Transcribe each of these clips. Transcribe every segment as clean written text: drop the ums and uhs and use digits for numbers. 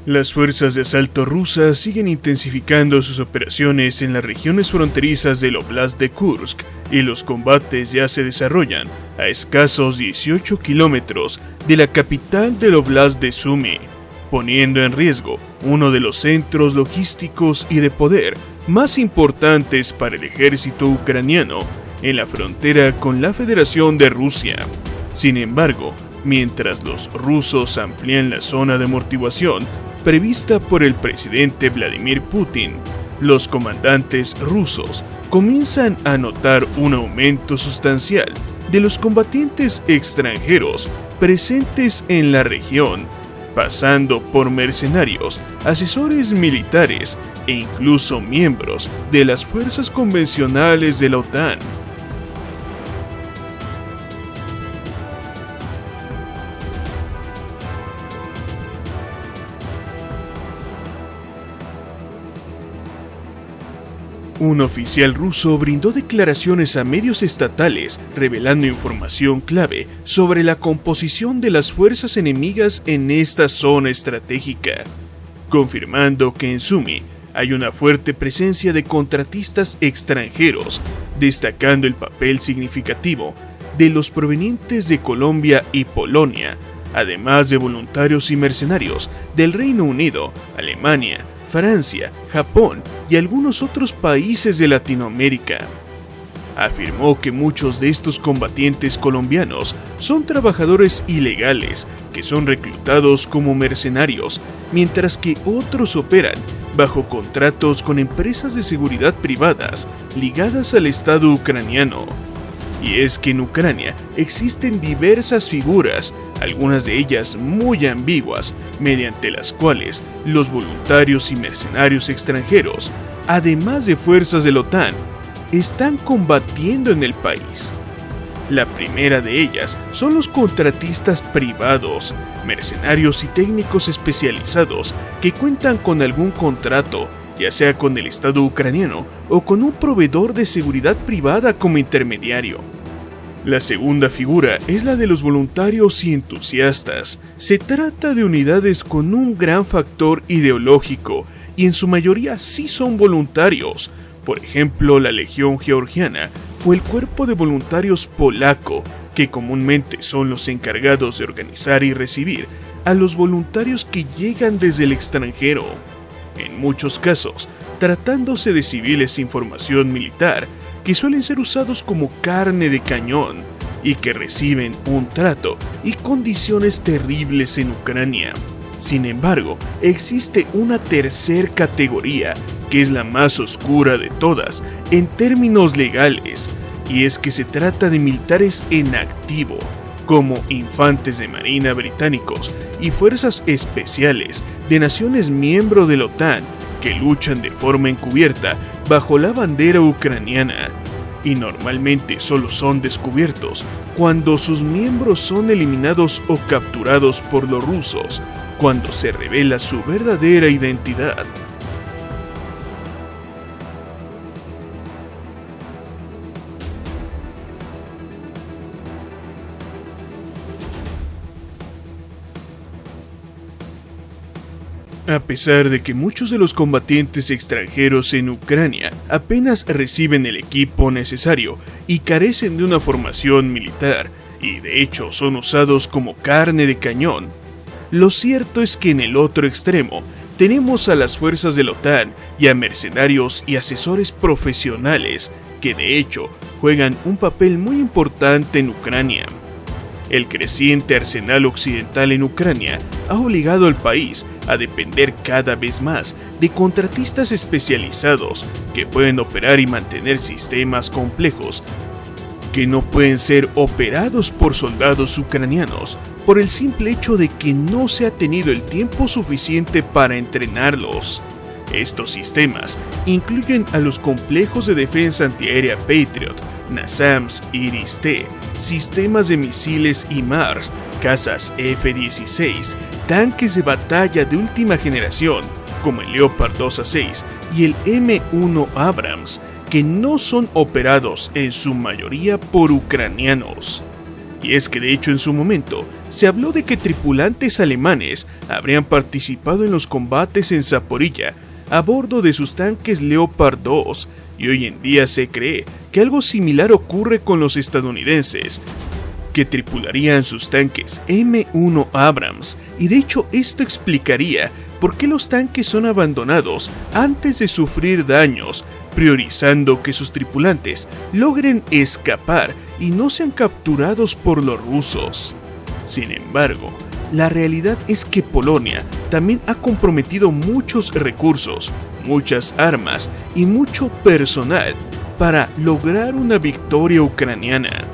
Las fuerzas de asalto rusas siguen intensificando sus operaciones en las regiones fronterizas del Oblast de Kursk y los combates ya se desarrollan a escasos 18 kilómetros de la capital del Oblast de Sumy, poniendo en riesgo uno de los centros logísticos y de poder más importantes para el ejército ucraniano en la frontera con la Federación de Rusia. Sin embargo, mientras los rusos amplían la zona de amortiguación prevista por el presidente Vladimir Putin, los comandantes rusos comienzan a notar un aumento sustancial de los combatientes extranjeros presentes en la región, pasando por mercenarios, asesores militares e incluso miembros de las fuerzas convencionales de la OTAN. Un oficial ruso brindó declaraciones a medios estatales revelando información clave sobre la composición de las fuerzas enemigas en esta zona estratégica, confirmando que en Sumy hay una fuerte presencia de contratistas extranjeros, destacando el papel significativo de los provenientes de Colombia y Polonia, además de voluntarios y mercenarios del Reino Unido, Alemania, Francia, Japón y algunos otros países de Latinoamérica. Afirmó que muchos de estos combatientes colombianos son trabajadores ilegales que son reclutados como mercenarios, mientras que otros operan bajo contratos con empresas de seguridad privadas ligadas al Estado ucraniano. Y es que en Ucrania existen diversas figuras, algunas de ellas muy ambiguas, mediante las cuales los voluntarios y mercenarios extranjeros, además de fuerzas de la OTAN, están combatiendo en el país. La primera de ellas son los contratistas privados, mercenarios y técnicos especializados que cuentan con algún contrato, ya sea con el Estado ucraniano o con un proveedor de seguridad privada como intermediario. La segunda figura es la de los voluntarios y entusiastas. Se trata de unidades con un gran factor ideológico y en su mayoría sí son voluntarios, por ejemplo la Legión Georgiana o el Cuerpo de Voluntarios Polaco, que comúnmente son los encargados de organizar y recibir a los voluntarios que llegan desde el extranjero. En muchos casos, tratándose de civiles sin formación militar, que suelen ser usados como carne de cañón y que reciben un trato y condiciones terribles en Ucrania. Sin embargo, existe una tercer categoría, que es la más oscura de todas en términos legales, y es que se trata de militares en activo, como infantes de marina británicos y fuerzas especiales de naciones miembro de la OTAN que luchan de forma encubierta bajo la bandera ucraniana, y normalmente solo son descubiertos cuando sus miembros son eliminados o capturados por los rusos, cuando se revela su verdadera identidad. A pesar de que muchos de los combatientes extranjeros en Ucrania apenas reciben el equipo necesario y carecen de una formación militar, y de hecho son usados como carne de cañón, lo cierto es que en el otro extremo tenemos a las fuerzas de la OTAN y a mercenarios y asesores profesionales que de hecho juegan un papel muy importante en Ucrania. El creciente arsenal occidental en Ucrania ha obligado al país a depender cada vez más de contratistas especializados que pueden operar y mantener sistemas complejos que no pueden ser operados por soldados ucranianos por el simple hecho de que no se ha tenido el tiempo suficiente para entrenarlos. Estos sistemas incluyen a los complejos de defensa antiaérea Patriot, NASAMS Iris-T, sistemas de misiles HIMARS, cazas F-16, tanques de batalla de última generación, como el Leopard 2A6 y el M1 Abrams, que no son operados en su mayoría por ucranianos. Y es que de hecho en su momento se habló de que tripulantes alemanes habrían participado en los combates en Zaporilla a bordo de sus tanques Leopard 2, y hoy en día se cree que algo similar ocurre con los estadounidenses, que tripularían sus tanques M1 Abrams, y de hecho esto explicaría por qué los tanques son abandonados antes de sufrir daños, priorizando que sus tripulantes logren escapar y no sean capturados por los rusos. Sin embargo, la realidad es que Polonia también ha comprometido muchos recursos, muchas armas y mucho personal para lograr una victoria ucraniana.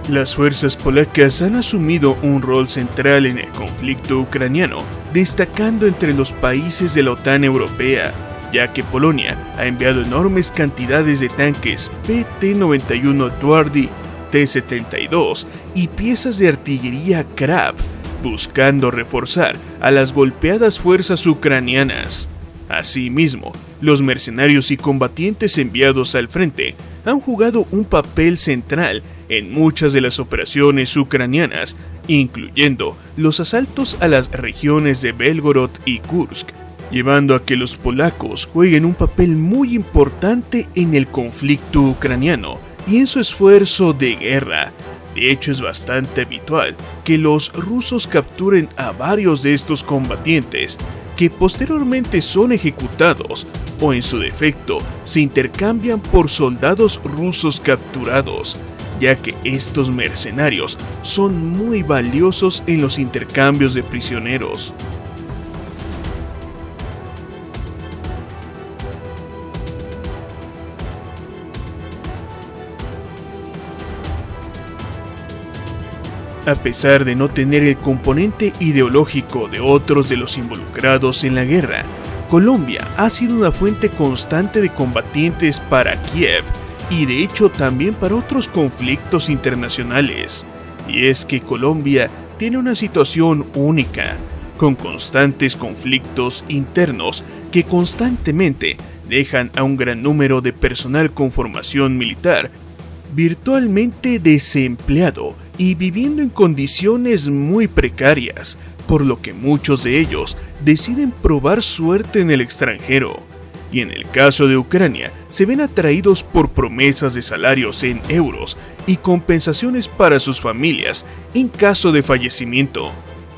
Las fuerzas polacas han asumido un rol central en el conflicto ucraniano, destacando entre los países de la OTAN europea, ya que Polonia ha enviado enormes cantidades de tanques PT-91 Twardy, T-72 y piezas de artillería Krab, buscando reforzar a las golpeadas fuerzas ucranianas. Asimismo, los mercenarios y combatientes enviados al frente han jugado un papel central en muchas de las operaciones ucranianas, incluyendo los asaltos a las regiones de Belgorod y Kursk, llevando a que los polacos jueguen un papel muy importante en el conflicto ucraniano y en su esfuerzo de guerra. De hecho, es bastante habitual que los rusos capturen a varios de estos combatientes, que posteriormente son ejecutados o en su defecto se intercambian por soldados rusos capturados, ya que estos mercenarios son muy valiosos en los intercambios de prisioneros. A pesar de no tener el componente ideológico de otros de los involucrados en la guerra, Colombia ha sido una fuente constante de combatientes para Kiev y de hecho también para otros conflictos internacionales. Y es que Colombia tiene una situación única, con constantes conflictos internos que constantemente dejan a un gran número de personal con formación militar virtualmente desempleado y viviendo en condiciones muy precarias, por lo que muchos de ellos deciden probar suerte en el extranjero. Y en el caso de Ucrania, se ven atraídos por promesas de salarios en euros y compensaciones para sus familias en caso de fallecimiento.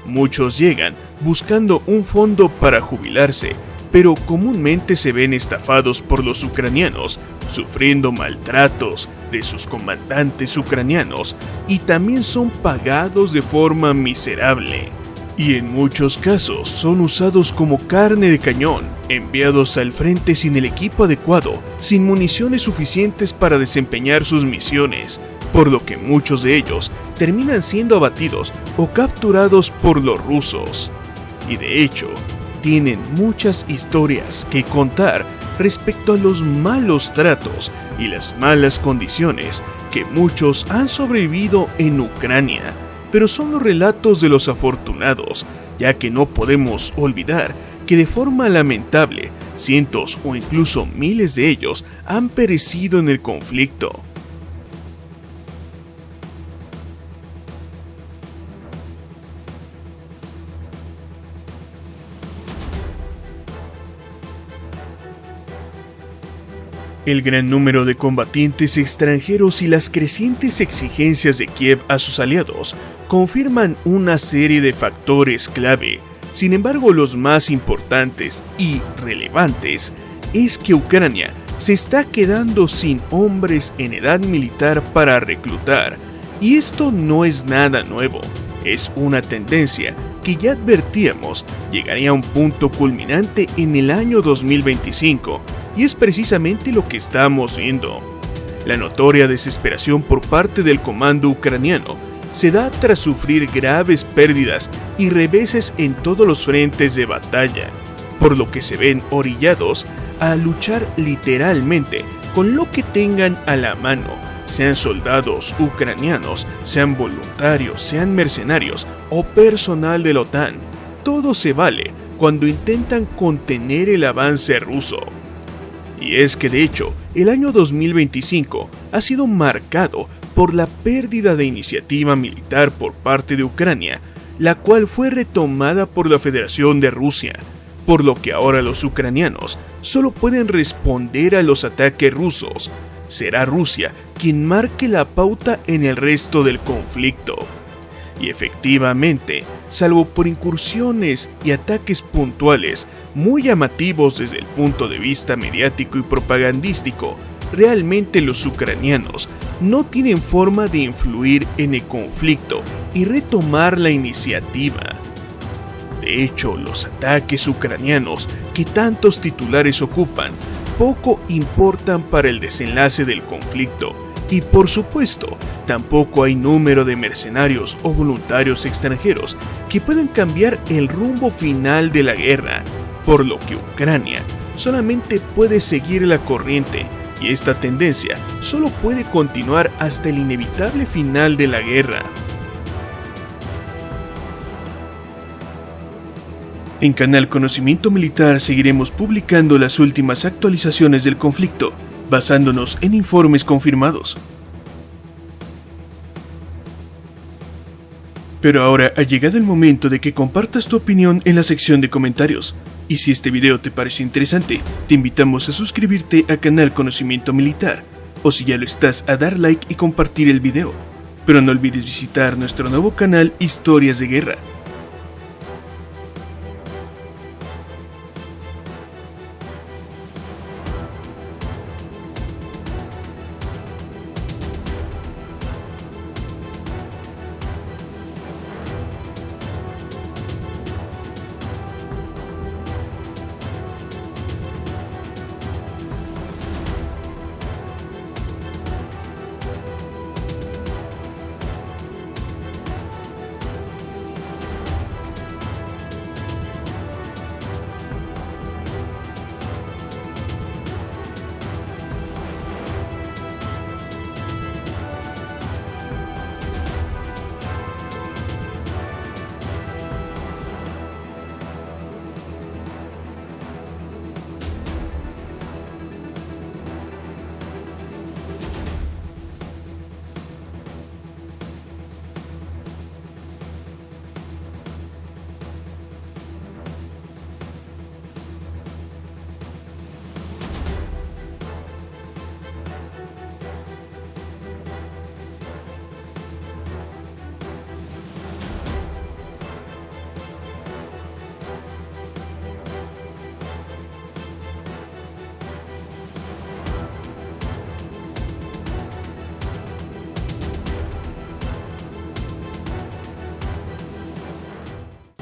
Muchos llegan buscando un fondo para jubilarse, pero comúnmente se ven estafados por los ucranianos, sufriendo maltratos de sus comandantes ucranianos y también son pagados de forma miserable. Y en muchos casos son usados como carne de cañón, enviados al frente sin el equipo adecuado, sin municiones suficientes para desempeñar sus misiones, por lo que muchos de ellos terminan siendo abatidos o capturados por los rusos. Y de hecho, tienen muchas historias que contar respecto a los malos tratos y las malas condiciones que muchos han sobrevivido en Ucrania, pero son los relatos de los afortunados, ya que no podemos olvidar que de forma lamentable, cientos o incluso miles de ellos han perecido en el conflicto. El gran número de combatientes extranjeros y las crecientes exigencias de Kiev a sus aliados confirman una serie de factores clave. Sin embargo, los más importantes y relevantes es que Ucrania se está quedando sin hombres en edad militar para reclutar, y esto no es nada nuevo, es una tendencia que ya advertíamos llegaría a un punto culminante en el año 2025, y es precisamente lo que estamos viendo. La notoria desesperación por parte del comando ucraniano se da tras sufrir graves pérdidas y reveses en todos los frentes de batalla, por lo que se ven orillados a luchar literalmente con lo que tengan a la mano, sean soldados ucranianos, sean voluntarios, sean mercenarios o personal de la OTAN. todo se vale cuando intentan contener el avance ruso. Y es que de hecho, el año 2025 ha sido marcado por la pérdida de iniciativa militar por parte de Ucrania, la cual fue retomada por la Federación de Rusia, por lo que ahora los ucranianos solo pueden responder a los ataques rusos. Será Rusia quien marque la pauta en el resto del conflicto. Y efectivamente, salvo por incursiones y ataques puntuales muy llamativos desde el punto de vista mediático y propagandístico, realmente los ucranianos no tienen forma de influir en el conflicto y retomar la iniciativa. De hecho, los ataques ucranianos que tantos titulares ocupan poco importan para el desenlace del conflicto, y por supuesto, tampoco hay número de mercenarios o voluntarios extranjeros que puedan cambiar el rumbo final de la guerra, por lo que Ucrania solamente puede seguir la corriente, y esta tendencia solo puede continuar hasta el inevitable final de la guerra. En Canal Conocimiento Militar seguiremos publicando las últimas actualizaciones del conflicto, basándonos en informes confirmados. Pero ahora ha llegado el momento de que compartas tu opinión en la sección de comentarios. Y si este video te pareció interesante, te invitamos a suscribirte a Canal Conocimiento Militar, o si ya lo estás, a dar like y compartir el video. Pero no olvides visitar nuestro nuevo canal Historias de Guerra,